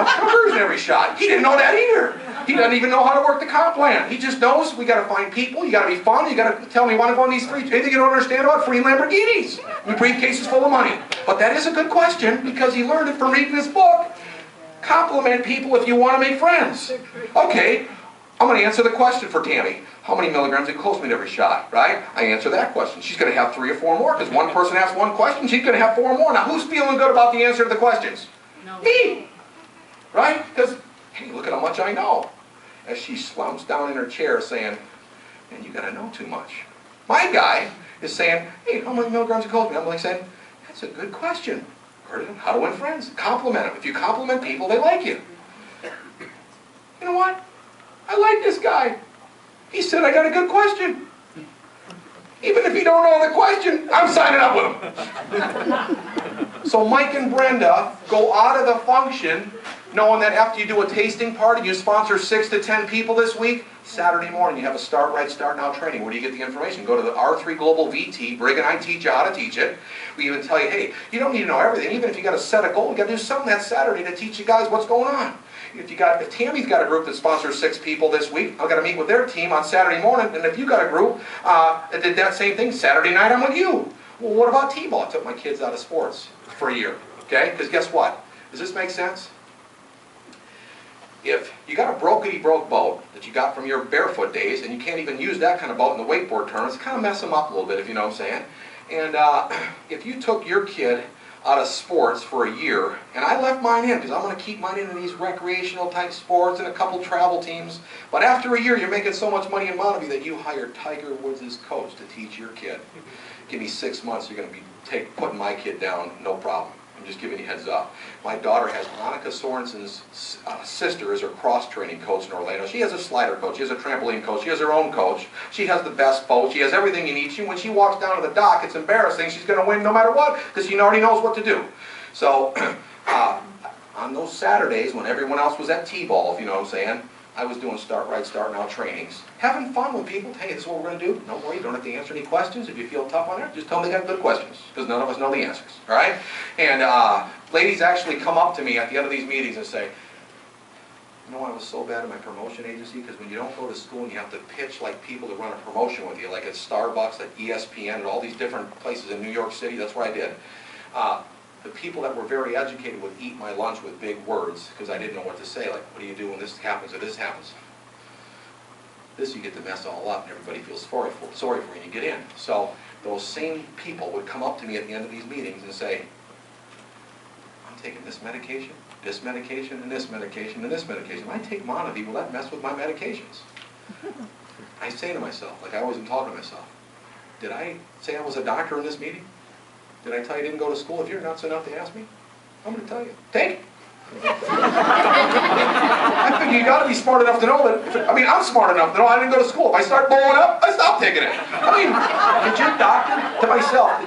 Conversion every shot. He didn't know that either. He doesn't even know how to work the comp plan. He just knows we got to find people, you got to be fun, you got to tell me you want to go on these free, anything you don't understand about free Lamborghinis. With briefcases full of money. But that is a good question because he learned it from reading this book. Compliment people if you want to make friends. Okay, I'm going to answer the question for Tammy. How many milligrams of closed every shot, right? I answer that question. She's going to have 3 or 4 more because one person asks one question, she's going to have 4 more. Now, who's feeling good about the answer to the questions? No. Me! Right? Because, hey, look at how much I know. As she slumps down in her chair saying, man, you got to know too much. My guy is saying, hey, how many milligrams of closed? I'm like saying, that's a good question. How to win friends. Compliment them. If you compliment people, they like you. You know what? I like this guy. He said I got a good question. Even if you don't know the question, I'm signing up with him. So Mike and Brenda go out of the function knowing that after you do a tasting party, you sponsor 6 to 10 people this week, Saturday morning you have a Start Right, Start Now training. Where do you get the information? Go to the R3 Global VT. Brig and I teach you how to teach it. We even tell you, hey, you don't need to know everything. Even if you got to set a goal, you got to do something that Saturday to teach you guys what's going on. If Tammy's got a group that sponsors 6 people this week, I've got to meet with their team on Saturday morning. And if you got a group that did that same thing, Saturday night I'm with you. Well, what about T-ball? I took my kids out of sports for a year. Okay? Because guess what? Does this make sense? If you got a brokety-broke boat that you got from your barefoot days, and you can't even use that kind of boat in the wakeboard tournaments, kind of mess them up a little bit, if you know what I'm saying. And if you took your kid out of sports for a year, and I left mine in, because I'm going to keep mine in these recreational type sports and a couple travel teams, but after a year you're making so much money in Monterey that you hire Tiger Woods as coach to teach your kid. Give me 6 months, you're going to be putting my kid down, no problem. I'm just giving you a heads up. My daughter has Monica Sorensen's sister as her cross-training coach in Orlando. She has a slider coach. She has a trampoline coach. She has her own coach. She has the best boat. She has everything you need. When she walks down to the dock, it's embarrassing. She's going to win no matter what because she already knows what to do. So on those Saturdays when everyone else was at T-ball, if you know what I'm saying, I was doing Start Right, Start Now trainings. Having fun with people. Hey, this is what we're going to do. No worry, you don't have to answer any questions. If you feel tough on it, just tell them they got good questions. Because none of us know the answers. All right? And ladies actually come up to me at the end of these meetings and say, you know, I was so bad at my promotion agency because when you don't go to school and you have to pitch like people to run a promotion with you, like at Starbucks, at ESPN, and all these different places in New York City, that's what I did. The people that were very educated would eat my lunch with big words because I didn't know what to say, like, what do you do when this happens or this happens? This you get to mess all up and everybody feels sorry for you and you get in. So those same people would come up to me at the end of these meetings and say, I'm taking this medication, and this medication, and this medication. When I take Monavie, will that mess with my medications? I say to myself, like I always am talking to myself, did I say I was a doctor in this meeting? Did I tell you I didn't go to school? If you're nuts enough to ask me, I'm going to tell you. Take it. I figure you got to be smart enough to know that. I'm smart enough to know I didn't go to school. If I start blowing up, I stop taking it. Did your doctor, to myself,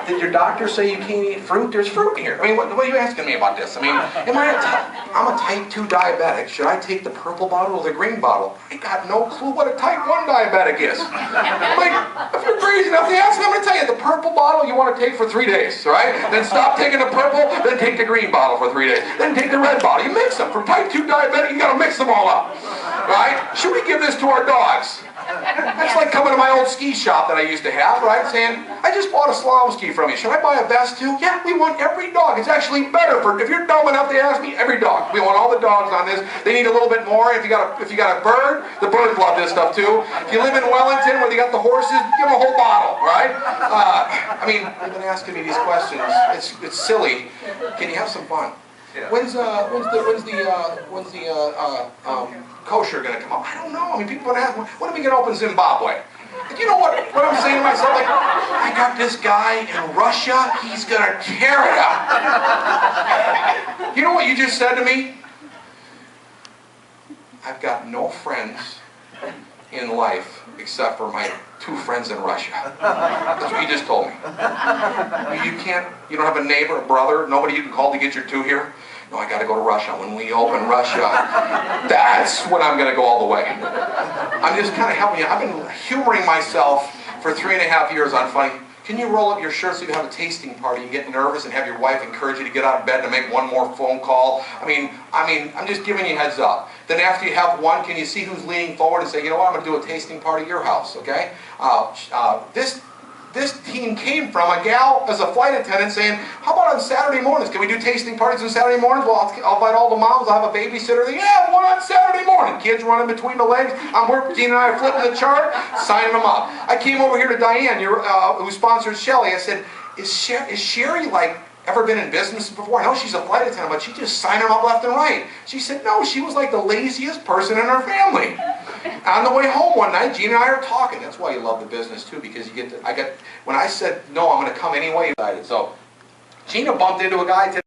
did your doctor say you can't eat fruit? There's fruit in here. What are you asking me about this? I'm a type 2 diabetic. Should I take the purple bottle or the green bottle? I got no clue what a type 1 diabetic is. If you're crazy enough to ask me, I'm going to tell you, the purple bottle you want to take for 3 days, right? Then stop taking the purple, then take the green bottle for 3 days. Then take the red bottle. You mix them. For type 2 diabetic, you got to mix them all up, right? Should we give this to our dogs? That's like coming to my old ski shop that I used to have, right? Saying, I just bought a slalom ski from you. Should I buy a vest too? Yeah, we want every dog. It's actually better for, if you're dumb enough to ask me, every dog. We want all the dogs on this. They need a little bit more. If you got a bird, the birds love this stuff too. If you live in Wellington where you got the horses, give them a whole bottle, right? They've been asking me these questions. It's silly. Can you have some fun? Yeah. When's the kosher going to come up? I don't know. People are going to ask, when are we going to open Zimbabwe? You know what I'm saying to myself? Like, I got this guy in Russia. He's going to tear it up. You know what you just said to me? I've got no friends in life except for my 2 friends in Russia. That's what you just told me. You don't have a neighbor, a brother, nobody you can call to get your 2 here? No, I got to go to Russia. When we open Russia, that's when I'm going to go all the way. I'm just kind of helping you. I've been humoring myself for 3.5 years on funny. Can you roll up your shirt so you have a tasting party and get nervous and have your wife encourage you to get out of bed to make one more phone call? I mean, I'm just giving you a heads up. Then after you have one, can you see who's leaning forward and say, you know what, I'm going to do a tasting party at your house, okay? This team came from a gal as a flight attendant saying, how about on Saturday mornings? Can we do tasting parties on Saturday mornings? Well, I'll invite all the moms. I'll have a babysitter. Yeah, one on Saturday morning. Kids running between the legs. Gene and I are flipping the chart, signing them up. I came over here to Diane, who sponsors Shelly. I said, is Sherry like ever been in business before? I know she's a flight attendant, but she just signed them up left and right. She said, no, she was like the laziest person in her family. On the way home one night, Gene and I are talking. That's why you love the business too, because you get to, when I said, no, I'm going to come anyway, so Gina bumped into a guy today.